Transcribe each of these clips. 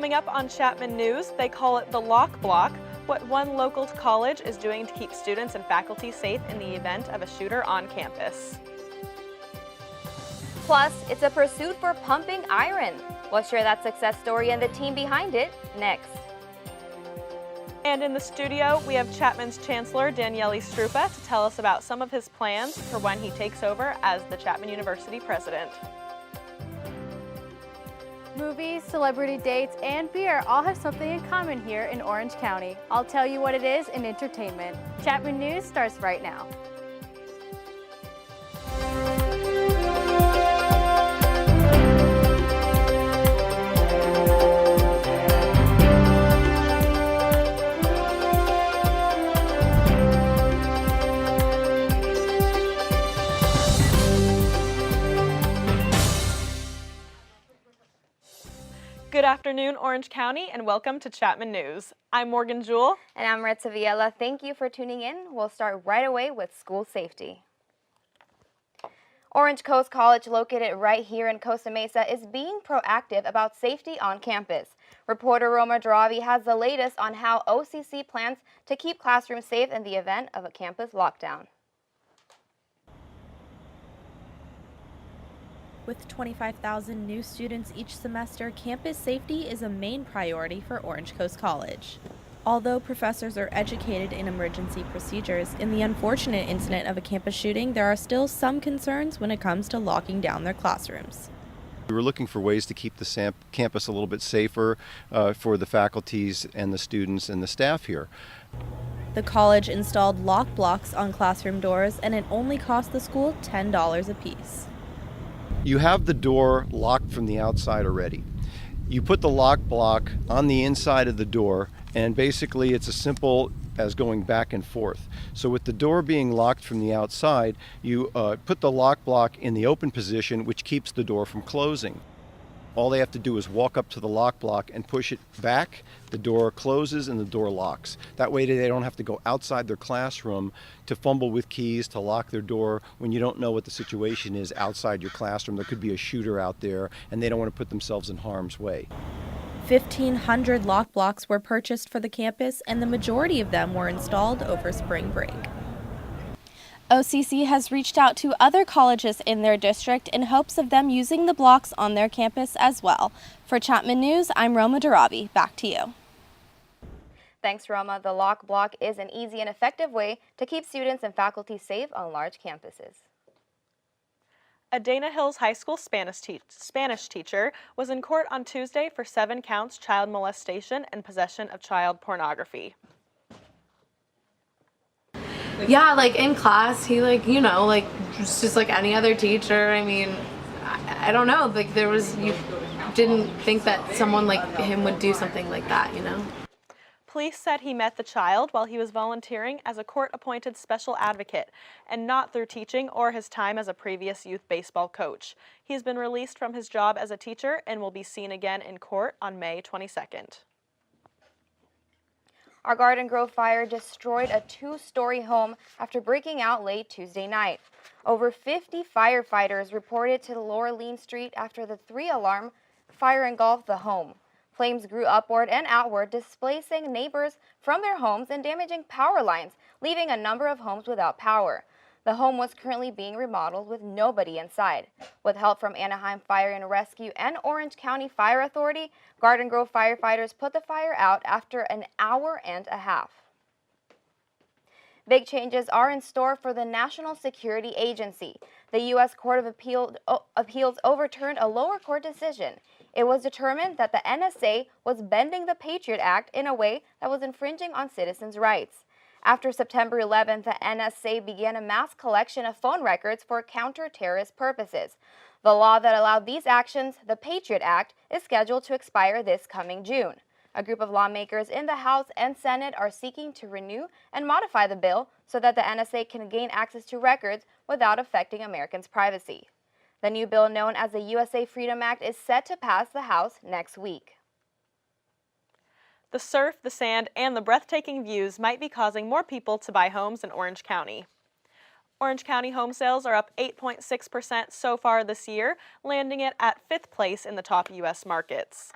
Coming up on Chapman News, they call it the Lock Block, what one local college is doing to keep students and faculty safe in the event of a shooter on campus. Plus, it's a pursuit for pumping iron. We'll share that success story and the team behind it next. And in the studio, we have Chapman's Chancellor, Daniele Strupa, to tell us about some of his plans for when he takes over as the Chapman University president. Movies, celebrity dates, and beer all have something in common here in Orange County. I'll tell you what it is in entertainment. Chapman News starts right now. Good afternoon, Orange County, and welcome to Chapman News. I'm Morgan Jewell. And I'm Maritza Viella. Thank you for tuning in. We'll start right away with school safety. Orange Coast College, located right here in Costa Mesa, is being proactive about safety on campus. Reporter Roma Daravi has the latest on how OCC plans to keep classrooms safe in the event of a campus lockdown. With 25,000 new students each semester, campus safety is a main priority for Orange Coast College. Although professors are educated in emergency procedures, in the unfortunate incident of a campus shooting, there are still some concerns when it comes to locking down their classrooms. We were looking for ways to keep the campus a little bit safer for the faculties and the students and the staff here. The college installed lock blocks on classroom doors, and it only cost the school $10 apiece. You have the door locked from the outside already. You put the lock block on the inside of the door, and basically it's as simple as going back and forth. So with the door being locked from the outside, you put the lock block in the open position, which keeps the door from closing. All they have to do is walk up to the lock block and push it back. The door closes and the door locks. That way they don't have to go outside their classroom to fumble with keys to lock their door when you don't know what the situation is outside your classroom. There could be a shooter out there and they don't want to put themselves in harm's way. 1,500 lock blocks were purchased for the campus, and the majority of them were installed over spring break. OCC has reached out to other colleges in their district in hopes of them using the blocks on their campus as well. For Chapman News, I'm Roma Daravi. Back to you. Thanks, Roma. The lock block is an easy and effective way to keep students and faculty safe on large campuses. A Dana Hills High School Spanish teacher was in court on Tuesday for 7 counts child molestation and possession of child pornography. Yeah, like in class, he just like any other teacher. I mean, I don't know, like you didn't think that someone like him would do something like that, you know? Police said he met the child while he was volunteering as a court-appointed special advocate and not through teaching or his time as a previous youth baseball coach. He's been released from his job as a teacher and will be seen again in court on May 22nd. Our Garden Grove fire destroyed a 2-story home after breaking out late Tuesday night. Over 50 firefighters reported to Laurelene Street after the 3-alarm fire engulfed the home. Flames grew upward and outward, displacing neighbors from their homes and damaging power lines, leaving a number of homes without power. The home was currently being remodeled with nobody inside. With help from Anaheim Fire and Rescue and Orange County Fire Authority, Garden Grove firefighters put the fire out after an hour and a half. Big changes are in store for the National Security Agency. The U.S. Court of Appeals overturned a lower court decision. It was determined that the NSA was bending the Patriot Act in a way that was infringing on citizens' rights. After September 11th, the NSA began a mass collection of phone records for counter-terrorist purposes. The law that allowed these actions, the Patriot Act, is scheduled to expire this coming June. A group of lawmakers in the House and Senate are seeking to renew and modify the bill so that the NSA can gain access to records without affecting Americans' privacy. The new bill, known as the USA Freedom Act, is set to pass the House next week. The surf, the sand, and the breathtaking views might be causing more people to buy homes in Orange County. Orange County home sales are up 8.6% so far this year, landing it at 5th place in the top U.S. markets.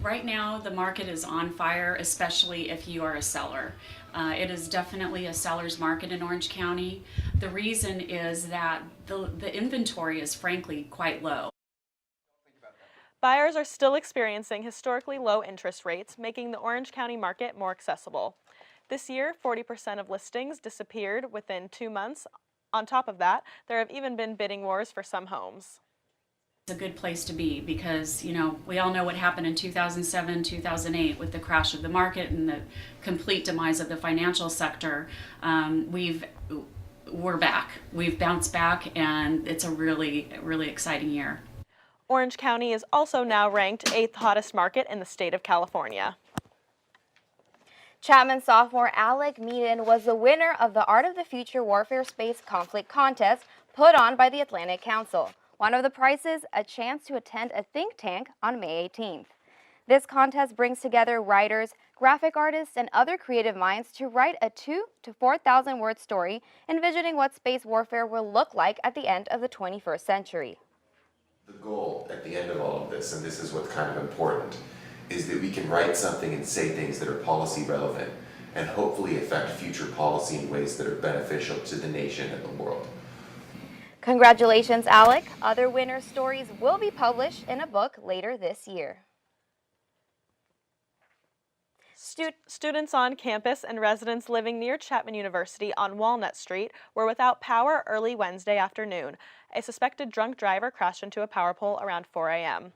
Right now, the market is on fire, especially if you are a seller. It is definitely a seller's market in Orange County. The reason is that the inventory is frankly quite low. Buyers are still experiencing historically low interest rates, making the Orange County market more accessible. This year, 40% of listings disappeared within 2 months. On top of that, there have even been bidding wars for some homes. It's a good place to be because, you know, we all know what happened in 2007, 2008 with the crash of the market and the complete demise of the financial sector. We're back. We've bounced back, and it's a really, really exciting year. Orange County is also now ranked 8th hottest market in the state of California. Chapman sophomore Alec Meaden was the winner of the Art of the Future Warfare Space Conflict contest put on by the Atlantic Council. One of the prizes, a chance to attend a think tank on May 18th. This contest brings together writers, graphic artists, and other creative minds to write a 2,000 to 4,000 word story envisioning what space warfare will look like at the end of the 21st century. The goal at the end of all of this, and this is what's kind of important, is that we can write something and say things that are policy relevant and hopefully affect future policy in ways that are beneficial to the nation and the world. Congratulations, Alec. Other winner stories will be published in a book later this year. Students on campus and residents living near Chapman University on Walnut Street were without power early Wednesday afternoon. A suspected drunk driver crashed into a power pole around 4 a.m.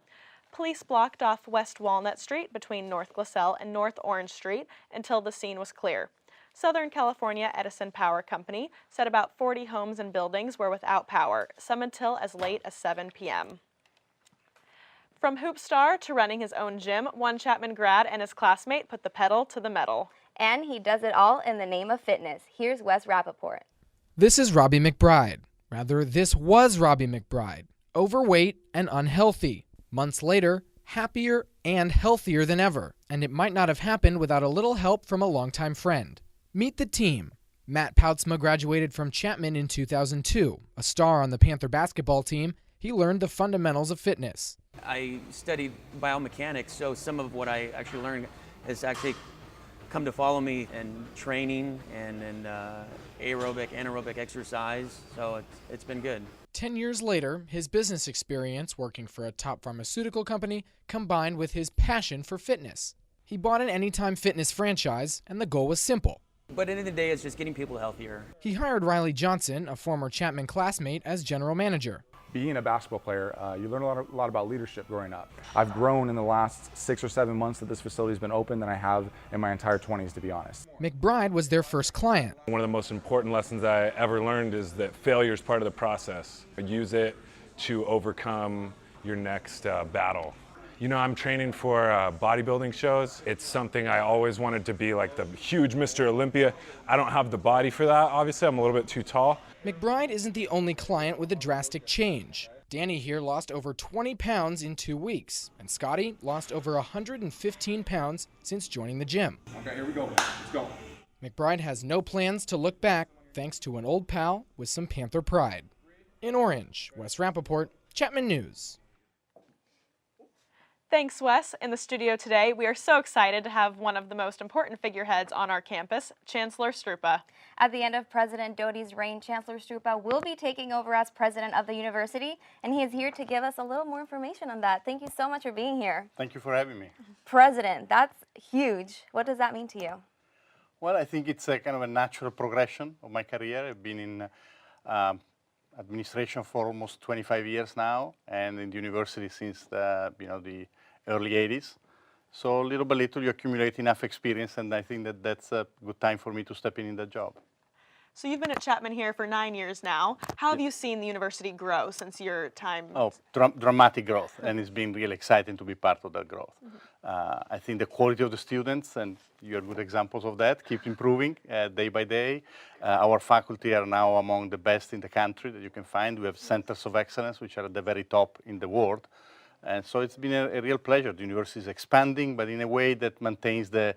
Police blocked off West Walnut Street between North Glassell and North Orange Street until the scene was clear. Southern California Edison Power Company said about 40 homes and buildings were without power, some until as late as 7 p.m. From hoop star to running his own gym, one Chapman grad and his classmate put the pedal to the metal. And he does it all in the name of fitness. Here's Wes Rappaport. This is Robbie McBride. Rather, this was Robbie McBride. Overweight and unhealthy. Months later, happier and healthier than ever. And it might not have happened without a little help from a longtime friend. Meet the team. Matt Poutsma graduated from Chapman in 2002. A star on the Panther basketball team, he learned the fundamentals of fitness. I studied biomechanics, so some of what I actually learned has actually come to follow me in training and in aerobic, anaerobic exercise, so it's been good. 10 years later, his business experience working for a top pharmaceutical company combined with his passion for fitness. He bought an Anytime Fitness franchise, and the goal was simple. But at the end of the day, it's just getting people healthier. He hired Riley Johnson, a former Chapman classmate, as general manager. Being a basketball player, you learn a lot about leadership growing up. I've grown in the last 6 or 7 months that this facility's been open than I have in my entire 20s, to be honest. McBride was their first client. One of the most important lessons I ever learned is that failure is part of the process. Use it to overcome your next battle. You know, I'm training for bodybuilding shows. It's something I always wanted to be, like the huge Mr. Olympia. I don't have the body for that, obviously. I'm a little bit too tall. McBride isn't the only client with a drastic change. Danny here lost over 20 pounds in 2 weeks, and Scotty lost over 115 pounds since joining the gym. Okay, here we go. Let's go. McBride has no plans to look back thanks to an old pal with some Panther pride. In Orange, Wes Rappaport, Chapman News. Thanks, Wes. In the studio today, we are so excited to have one of the most important figureheads on our campus, Chancellor Strupa. At the end of President Doty's reign, Chancellor Strupa will be taking over as president of the university, and he is here to give us a little more information on that. Thank you so much for being here. Thank you for having me. President, that's huge. What does that mean to you? Well, I think it's a kind of a natural progression of my career. I've been in administration for almost 25 years now, and in the university since the early 80s. So little by little you accumulate enough experience, and I think that that's a good time for me to step in that job. So you've been at Chapman here for 9 years now. How have you seen the university grow since your time? Oh, dramatic growth, and it's been really exciting to be part of that growth. I think the quality of the students, and you're good examples of that, keep improving day by day. Our faculty are now among the best in the country that you can find. We have centers of excellence, which are at the very top in the world. And so it's been a real pleasure. The university is expanding, but in a way that maintains the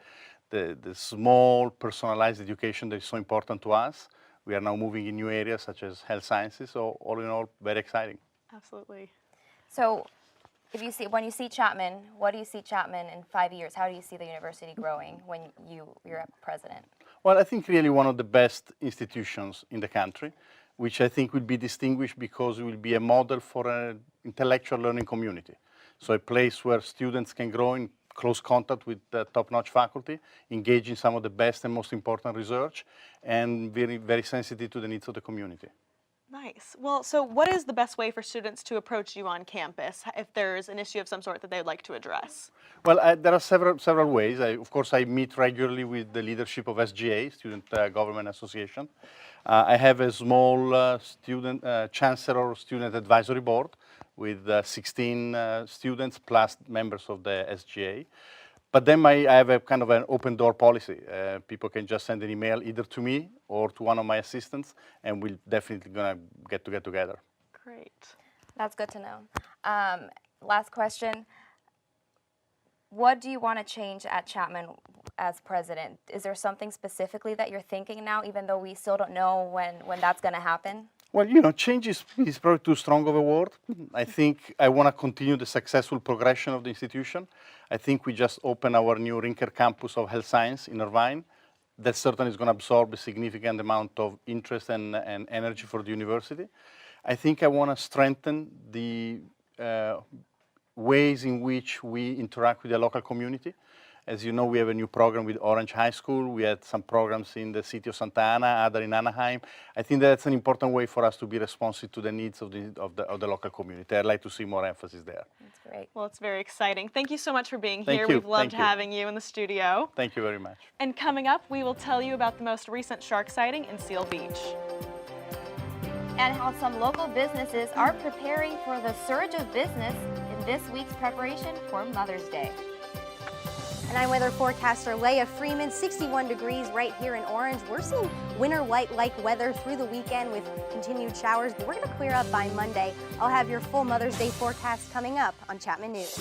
small, personalized education that is so important to us. We are now moving in new areas such as health sciences, so all in all, very exciting. Absolutely. So When you see Chapman, what do you see Chapman in 5 years? How do you see the university growing when you're president? Well, I think really one of the best institutions in the country, which I think will be distinguished because it will be a model for an intellectual learning community. So a place where students can grow in close contact with top-notch faculty, engage in some of the best and most important research, and very, very sensitive to the needs of the community. Nice. Well, so what is the best way for students to approach you on campus if there's an issue of some sort that they'd like to address? Well, there are several ways. Of course, I meet regularly with the leadership of SGA, Student Government Association. I have a small chancellor student advisory board with 16 students plus members of the SGA. But then I have a kind of an open door policy. People can just send an email either to me or to one of my assistants, and we're definitely gonna get together. Great. That's good to know. Last question. What do you want to change at Chapman as president? Is there something specifically that you're thinking now, even though we still don't know when that's going to happen? Well, change is probably too strong of a word. I think I want to continue the successful progression of the institution. I think we just opened our new Rinker campus of health science in Irvine. That certainly is going to absorb a significant amount of interest and energy for the university. I think I want to strengthen the ways in which we interact with the local community. As you know, we have a new program with Orange High School. We had some programs in the city of Santa Ana, other in Anaheim. I think that's an important way for us to be responsive to the needs of the local community. I'd like to see more emphasis there. That's great. Well, it's very exciting. Thank you so much for being here. Thank you. We've loved Thank you. having you in the studio. Thank you very much. And coming up, we will tell you about the most recent shark sighting in Seal Beach. And how some local businesses are preparing for the surge of business in this week's preparation for Mother's Day. And I'm weather forecaster Leah Freeman. 61 degrees right here in Orange. We're seeing winter-like weather through the weekend with continued showers, but we're going to clear up by Monday. I'll have your full Mother's Day forecast coming up on Chapman News.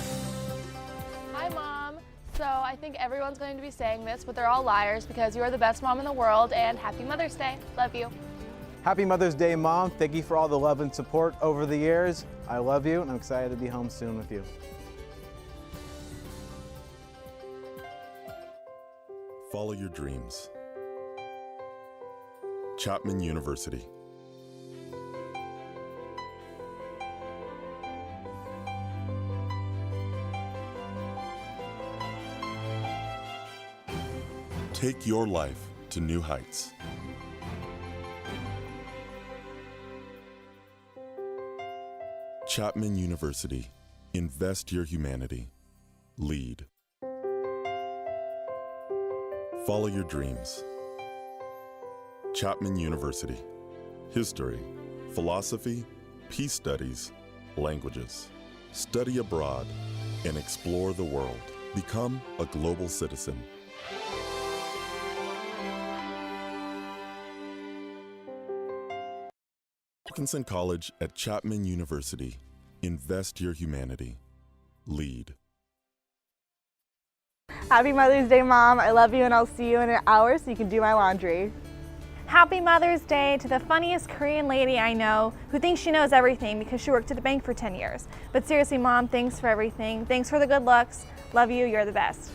Hi, Mom. So I think everyone's going to be saying this, but they're all liars because you are the best mom in the world, and happy Mother's Day. Love you. Happy Mother's Day, Mom. Thank you for all the love and support over the years. I love you, and I'm excited to be home soon with you. Follow your dreams. Chapman University. Take your life to new heights. Chapman University. Invest your humanity. Lead. Follow your dreams. Chapman University. History, philosophy, peace studies, languages. Study abroad and explore the world. Become a global citizen. Wilkinson College at Chapman University. Invest your humanity. Lead. Happy Mother's Day, Mom. I love you, and I'll see you in an hour so you can do my laundry. Happy Mother's Day to the funniest Korean lady I know who thinks she knows everything because she worked at a bank for 10 years. But seriously, Mom, thanks for everything. Thanks for the good looks. Love you. You're the best.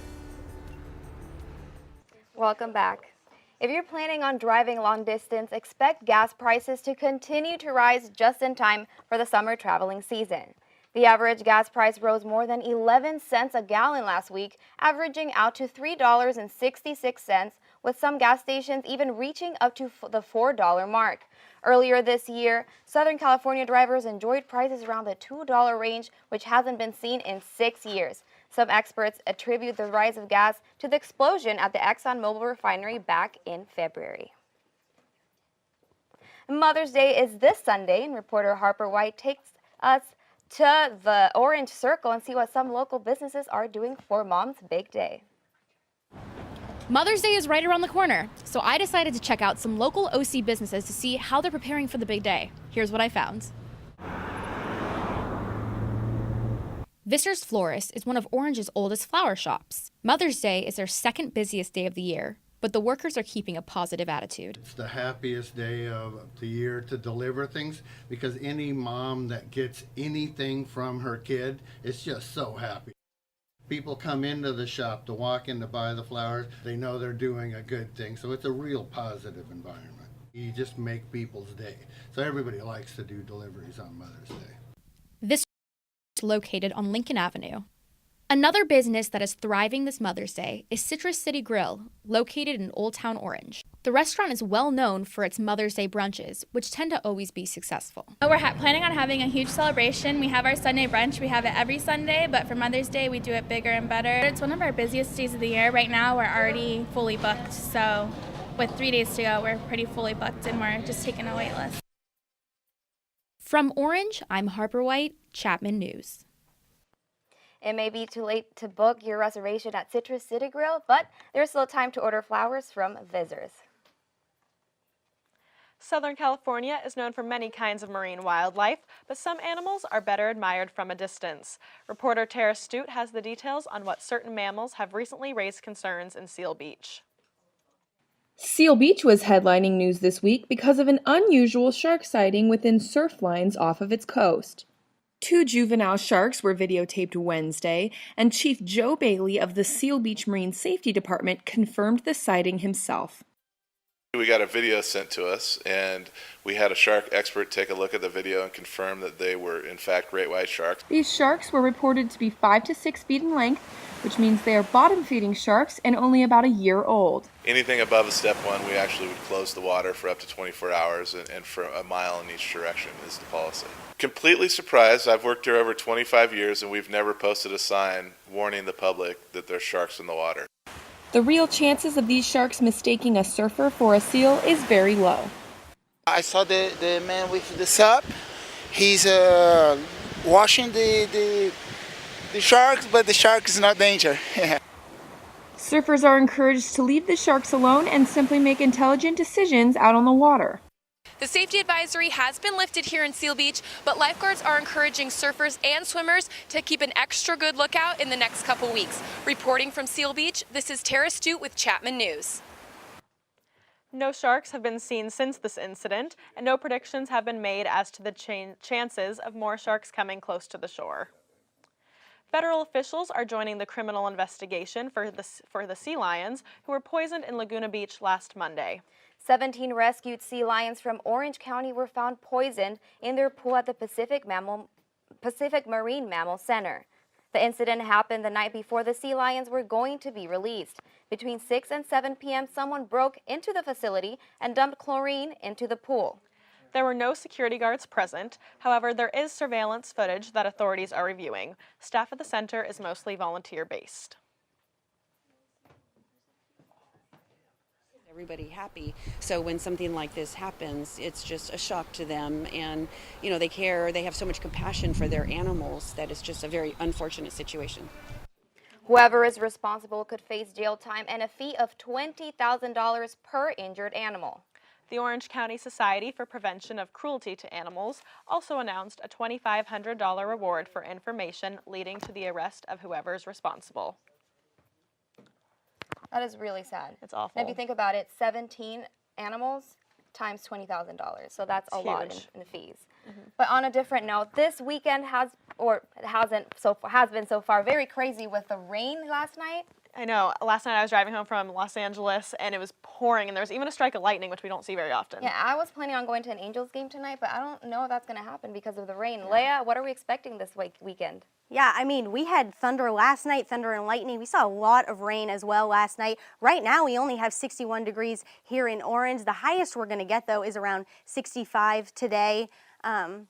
Welcome back. If you're planning on driving long distance, expect gas prices to continue to rise just in time for the summer traveling season. The average gas price rose more than 11 cents a gallon last week, averaging out to $3.66, with some gas stations even reaching up to the $4 mark. Earlier this year, Southern California drivers enjoyed prices around the $2 range, which hasn't been seen in 6 years. Some experts attribute the rise of gas to the explosion at the ExxonMobil refinery back in February. Mother's Day is this Sunday, and reporter Harper White takes us to the Orange Circle and see what some local businesses are doing for Mom's Big Day. Mother's Day is right around the corner, so I decided to check out some local OC businesses to see how they're preparing for the big day. Here's what I found. Visser's Florist is one of Orange's oldest flower shops. Mother's Day is their second busiest day of the year, but the workers are keeping a positive attitude. It's the happiest day of the year to deliver things, because any mom that gets anything from her kid is just so happy. People come into the shop to walk in to buy the flowers. They know they're doing a good thing, so it's a real positive environment. You just make people's day. So everybody likes to do deliveries on Mother's Day. This is located on Lincoln Avenue. Another business that is thriving this Mother's Day is Citrus City Grill, located in Old Town Orange. The restaurant is well known for its Mother's Day brunches, which tend to always be successful. We're planning on having a huge celebration. We have our Sunday brunch. We have it every Sunday, but for Mother's Day, we do it bigger and better. It's one of our busiest days of the year. Right now, we're already fully booked, so with 3 days to go, we're pretty fully booked, and we're just taking a wait list. From Orange, I'm Harper White, Chapman News. It may be too late to book your reservation at Citrus City Grill, but there's still time to order flowers from visitors. Southern California is known for many kinds of marine wildlife, but some animals are better admired from a distance. Reporter Tara Stute has the details on what certain mammals have recently raised concerns in Seal Beach. Seal Beach was headlining news this week because of an unusual shark sighting within surf lines off of its coast. 2 juvenile sharks were videotaped Wednesday, and Chief Joe Bailey of the Seal Beach Marine Safety Department confirmed the sighting himself. We got a video sent to us, and we had a shark expert take a look at the video and confirm that they were, in fact, great white sharks. These sharks were reported to be 5 to 6 feet in length, which means they are bottom-feeding sharks and only about a year old. Anything above a step 1, we actually would close the water for up to 24 hours and for a mile in each direction is the policy. Completely surprised. I've worked here over 25 years, and we've never posted a sign warning the public that there's sharks in the water. The real chances of these sharks mistaking a surfer for a seal is very low. I saw the man with the sub. He's washing the sharks, but the shark is not danger. Surfers are encouraged to leave the sharks alone and simply make intelligent decisions out on the water. The safety advisory has been lifted here in Seal Beach, but lifeguards are encouraging surfers and swimmers to keep an extra good lookout in the next couple weeks. Reporting from Seal Beach, this is Tara Stute with Chapman News. No sharks have been seen since this incident, and no predictions have been made as to the chances of more sharks coming close to the shore. Federal officials are joining the criminal investigation for the sea lions who were poisoned in Laguna Beach last Monday. 17 rescued sea lions from Orange County were found poisoned in their pool at the Pacific Marine Mammal Center. The incident happened the night before the sea lions were going to be released. Between 6 and 7 p.m., someone broke into the facility and dumped chlorine into the pool. There were no security guards present. However, there is surveillance footage that authorities are reviewing. Staff at the center is mostly volunteer-based. Everybody happy. So when something like this happens, it's just a shock to them, and they care, they have so much compassion for their animals that it's just a very unfortunate situation. Whoever is responsible could face jail time and a fee of $20,000 per injured animal. The Orange County Society for Prevention of Cruelty to Animals also announced a $2,500 reward for information leading to the arrest of whoever is responsible. That is really sad. It's awful. And if you think about it, 17 animals times $20,000. So that's a lot in the fees. But on a different note, this weekend has been so far very crazy with the rain last night. I know. Last night I was driving home from Los Angeles and it was pouring, and there was even a strike of lightning, which we don't see very often. Yeah, I was planning on going to an Angels game tonight, but I don't know if that's going to happen because of the rain. Leah, what are we expecting this weekend? Yeah, I mean, we had thunder last night, thunder and lightning. We saw a lot of rain as well last night. Right now, we only have 61 degrees here in Orange. The highest we're going to get, though, is around 65 today. And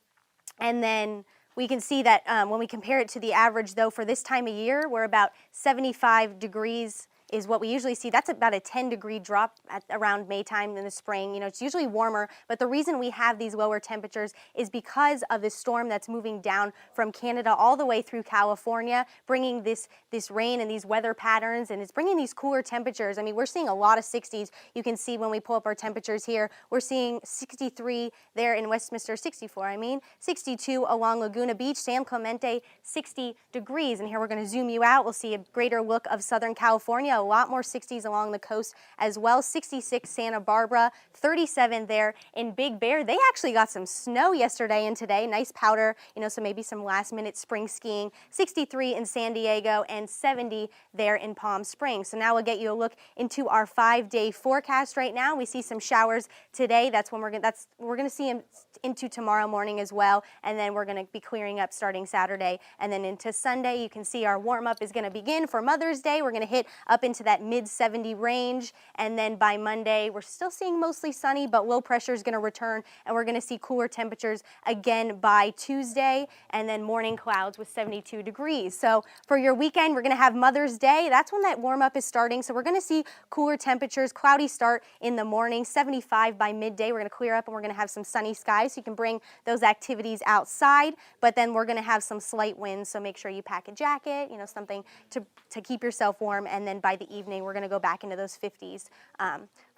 then we can see that when we compare it to the average, though, for this time of year, we're about 75 degrees is what we usually see. That's about a 10-degree drop at around May time in the spring. You know, it's usually warmer, but the reason we have these lower temperatures is because of this storm that's moving down from Canada all the way through California, bringing this rain and these weather patterns, and it's bringing these cooler temperatures. I mean, we're seeing a lot of 60s. You can see when we pull up our temperatures here, we're seeing 63 there in Westminster, 64, 62 along Laguna Beach, San Clemente, 60 degrees. And here we're going to zoom you out. We'll see a greater look of Southern California, lot more 60s along the coast as well. 66 Santa Barbara, 37 there in Big Bear. They actually got some snow yesterday and today. Nice powder, so maybe some last minute spring skiing. 63 in San Diego and 70 there in Palm Springs. So now we'll get you a look into our 5-day forecast right now. We see some showers today. That's when we're going to see them into tomorrow morning as well. And then we're going to be clearing up starting Saturday and then into Sunday. You can see our warm up is going to begin for Mother's Day. We're going to hit up into that mid 70 range. And then by Monday, we're still seeing mostly sunny, but low pressure is going to return and we're going to see cooler temperatures again by Tuesday and then morning clouds with 72 degrees. So for your weekend, we're going to have Mother's Day. That's when that warm up is starting. So we're going to see cooler temperatures, cloudy start in the morning, 75 by midday. We're going to clear up and we're going to have some sunny skies. So you can bring those activities outside, but then we're going to have some slight winds. So make sure you pack a jacket, something to keep yourself warm. And then by the evening, we're going to go back into those 50s.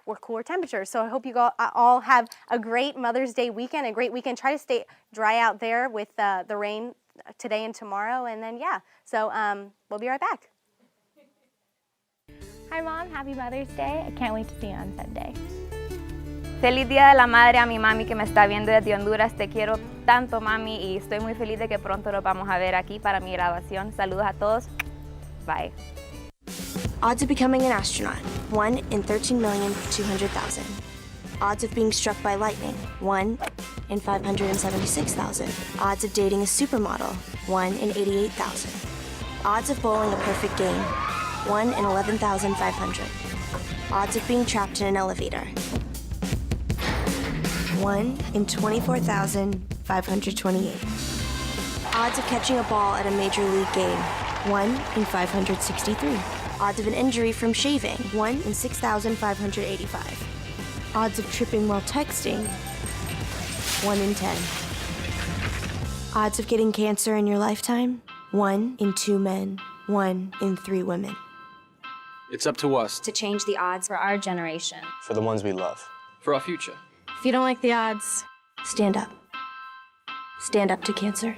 Or cooler temperatures. So I hope you all have a great Mother's Day weekend, a great weekend. Try to stay dry out there with the rain today and tomorrow. And then, so we'll be right back. Hi, Mom. Happy Mother's Day. I can't wait to see you on Sunday. Feliz Día de la Madre a mi mami que me está viendo desde Honduras. Te quiero tanto, mami, y estoy muy feliz de que pronto nos vamos a ver aquí para mi graduación. Saludos a todos. Bye. Odds of becoming an astronaut, 1 in 13,200,000. Odds of being struck by lightning, 1 in 576,000. Odds of dating a supermodel, 1 in 88,000. Odds of bowling a perfect game, 1 in 11,500. Odds of being trapped in an elevator, 1 in 24,528. Odds of catching a ball at a major league game, 1 in 563. Odds of an injury from shaving, 1 in 6,585. Odds of tripping while texting, 1 in 10. Odds of getting cancer in your lifetime, 1 in 2 men, 1 in 3 women. It's up to us. To change the odds for our generation. For the ones we love. For our future. If you don't like the odds, stand up. Stand up to cancer.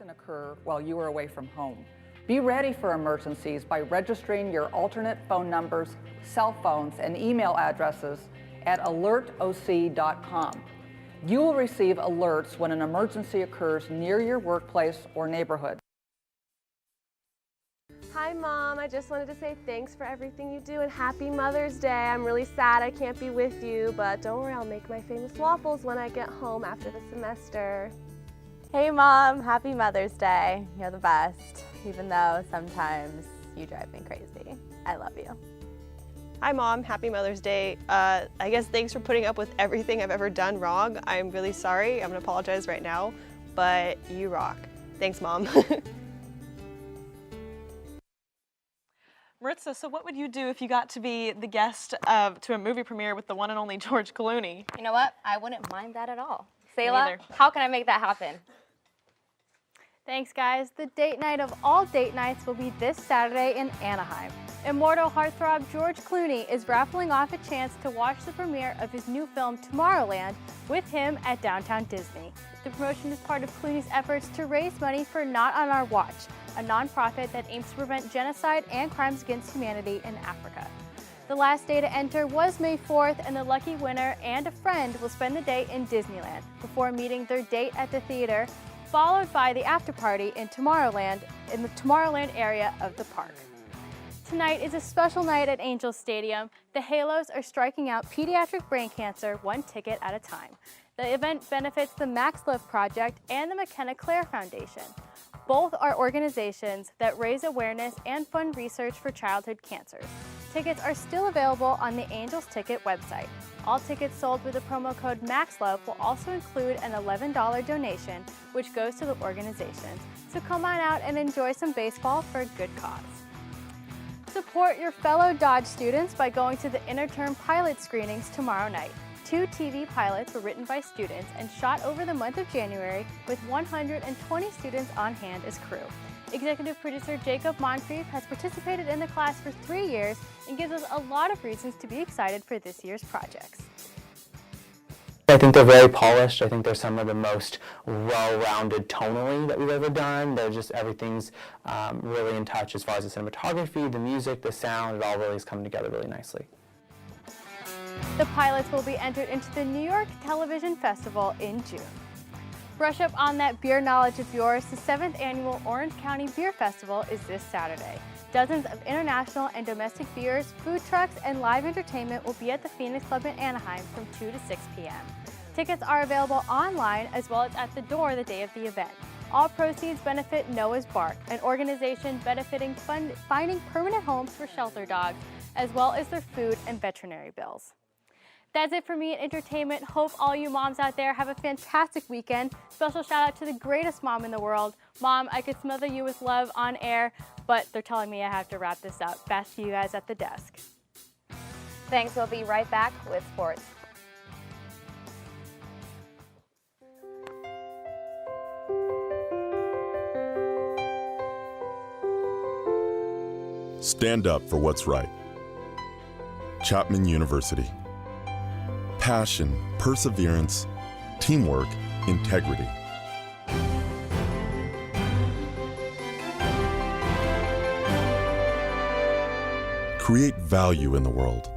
Occur while you are away from home. Be ready for emergencies by registering your alternate phone numbers, cell phones, and email addresses at alertoc.com. You will receive alerts when an emergency occurs near your workplace or neighborhood. Hi, Mom. I just wanted to say thanks for everything you do and happy Mother's Day. I'm really sad I can't be with you, but don't worry, I'll make my famous waffles when I get home after the semester. Hey Mom, happy Mother's Day. You're the best, even though sometimes you drive me crazy. I love you. Hi Mom, happy Mother's Day. I guess thanks for putting up with everything I've ever done wrong. I'm really sorry, I'm gonna apologize right now, but you rock. Thanks, Mom. Maritza, so what would you do if you got to be the guest to a movie premiere with the one and only George Clooney? You know what? I wouldn't mind that at all. Sayla, how can I make that happen? Thanks, guys. The date night of all date nights will be this Saturday in Anaheim. Immortal heartthrob George Clooney is raffling off a chance to watch the premiere of his new film Tomorrowland with him at Downtown Disney. The promotion is part of Clooney's efforts to raise money for Not on Our Watch, a nonprofit that aims to prevent genocide and crimes against humanity in Africa. The last day to enter was May 4th, and the lucky winner and a friend will spend the day in Disneyland before meeting their date at the theater, followed by the after party in Tomorrowland, in the Tomorrowland area of the park. Tonight is a special night at Angels Stadium. The Halos are striking out pediatric brain cancer one ticket at a time. The event benefits the Max Love Project and the McKenna Clare Foundation. Both are organizations that raise awareness and fund research for childhood cancers. Tickets are still available on the Angels Ticket website. All tickets sold with the promo code MAXLOVE will also include an $11 donation, which goes to the organizations. So come on out and enjoy some baseball for a good cause. Support your fellow Dodge students by going to the interterm pilot screenings tomorrow night. 2 TV pilots were written by students and shot over the month of January with 120 students on hand as crew. Executive producer Jacob Moncrief has participated in the class for 3 years and gives us a lot of reasons to be excited for this year's projects. I think they're very polished. I think they're some of the most well-rounded tonally that we've ever done. They're just, everything's really in touch as far as the cinematography, the music, the sound. It all really is coming together really nicely. The pilots will be entered into the New York Television Festival in June. Brush up on that beer knowledge of yours. The 7th annual Orange County Beer Festival is this Saturday. Dozens of international and domestic beers, food trucks, and live entertainment will be at the Phoenix Club in Anaheim from 2 to 6 p.m. Tickets are available online as well as at the door the day of the event. All proceeds benefit Noah's Bark, an organization benefiting finding permanent homes for shelter dogs, as well as their food and veterinary bills. That's it for me at entertainment. Hope all you moms out there have a fantastic weekend. Special shout out to the greatest mom in the world. Mom, I could smother you with love on air, but they're telling me I have to wrap this up. Back to you guys at the desk. Thanks, we'll be right back with sports. Stand up for what's right. Chapman University. Passion, perseverance, teamwork, integrity. Create value in the world.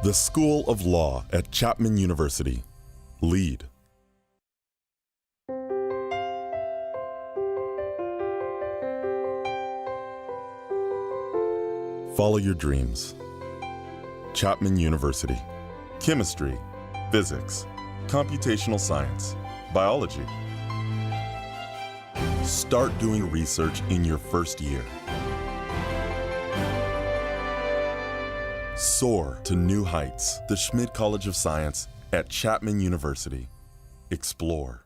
The School of Law at Chapman University. Lead. Follow your dreams. Chapman University. Chemistry, physics, computational science, biology. Start doing research in your first year. Soar to new heights. The Schmidt College of Science at Chapman University. Explore.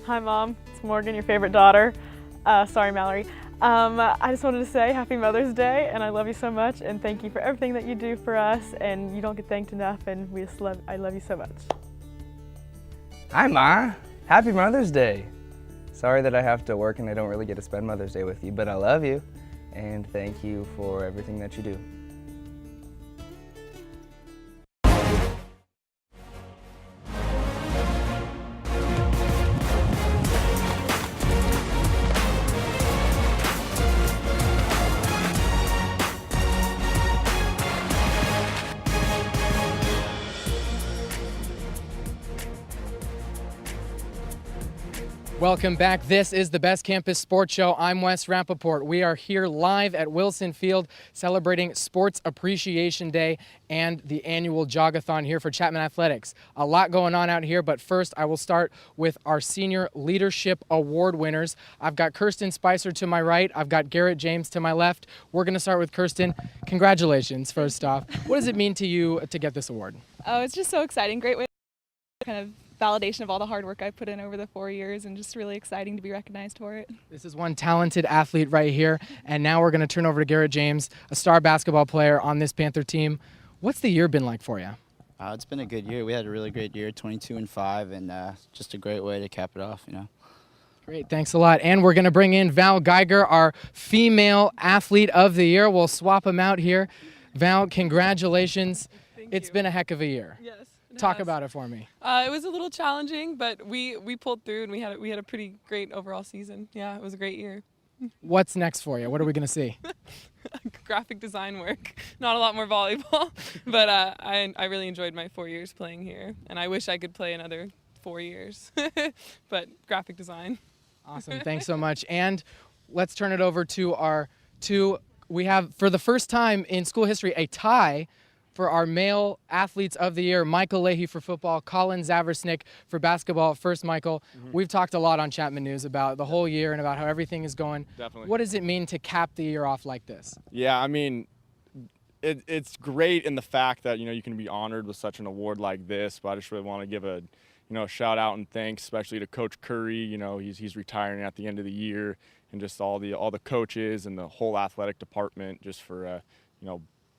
Hi, Mom. It's Morgan, your favorite daughter. Sorry, Mallory. I just wanted to say Happy Mother's Day, and I love you so much, and thank you for everything that you do for us, and you don't get thanked enough, and I love you so much. Hi, Ma. Happy Mother's Day. Sorry that I have to work and I don't really get to spend Mother's Day with you, but I love you, and thank you for everything that you do. Welcome back. This is the Best Campus Sports Show. I'm Wes Rappaport. We are here live at Wilson Field celebrating Sports Appreciation Day and the annual Jogathon here for Chapman Athletics. A lot going on out here, but first I will start with our Senior Leadership Award winners. I've got Kirsten Spicer to my right. I've got Garrett James to my left. We're going to start with Kirsten. Congratulations, first off. What does it mean to you to get this award? Oh, it's just so exciting. Great way to kind of validation of all the hard work I've put in over the 4 years, and just really exciting to be recognized for it. This is one talented athlete right here, and now we're going to turn over to Garrett James, a star basketball player on this Panther team. What's the year been like for you? It's been a good year. We had a really great year, 22-5, and just a great way to cap it off, you know. Great, thanks a lot. And we're going to bring in Val Geiger, our female athlete of the year. We'll swap them out here. Val, congratulations. It's been a heck of a year. Yes. Talk about it for me. It was a little challenging, but we pulled through, and we had a pretty great overall season. Yeah, it was a great year. What's next for you? What are we going to see? Graphic design work. Not a lot more volleyball, but I really enjoyed my 4 years playing here, and I wish I could play another 4 years. But graphic design. Awesome. Thanks so much. And let's turn it over to our two. We have, for the first time in school history, a tie for our male athletes of the year. Michael Leahy for football, Colin Zaversnick for basketball. First, Michael, we've talked a lot on Chapman News about the whole year and about how everything is going. Definitely. What does it mean to cap the year off like this? Yeah, I mean, it's great in the fact that, you can be honored with such an award like this, but I just really want to give a shout out and thanks, especially to Coach Curry. He's retiring at the end of the year, and just all the coaches and the whole athletic department just for,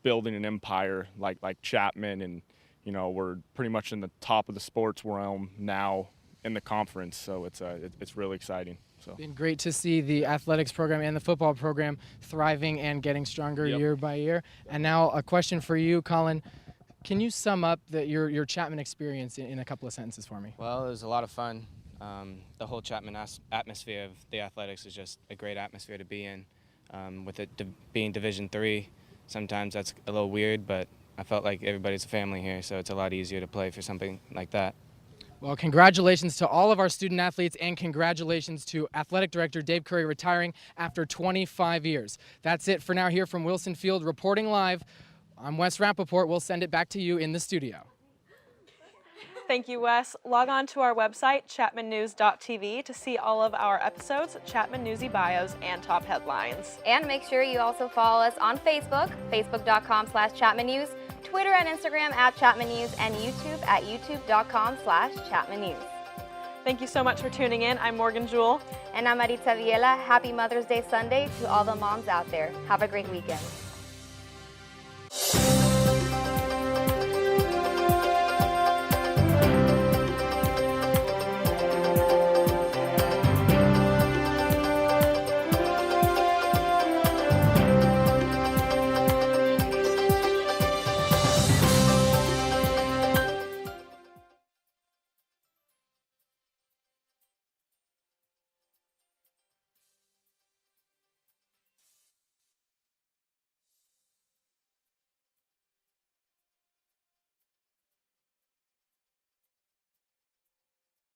building an empire like Chapman, and we're pretty much in the top of the sports realm now in the conference, so it's really exciting. So Been great to see the athletics program and the football program thriving and getting stronger year by year. And now a question for you, Colin. Can you sum up your Chapman experience in a couple of sentences for me? Well, it was a lot of fun. The whole Chapman atmosphere of the athletics is just a great atmosphere to be in. With it being Division III, sometimes that's a little weird, but I felt like everybody's a family here, so it's a lot easier to play for something like that. Well, congratulations to all of our student athletes, and congratulations to Athletic Director Dave Curry retiring after 25 years. That's it for now here from Wilson Field. Reporting live, I'm Wes Rappaport. We'll send it back to you in the studio. Thank you, Wes. Log on to our website, chapmannews.tv, to see all of our episodes, Chapman Newsy bios, and top headlines. And make sure you also follow us on Facebook, facebook.com/Chapman News, Twitter and Instagram @Chapman News, and YouTube at youtube.com/Chapman News. Thank you so much for tuning in. I'm Morgan Jewell. And I'm Maritza Viela. Happy Mother's Day Sunday to all the moms out there. Have a great weekend.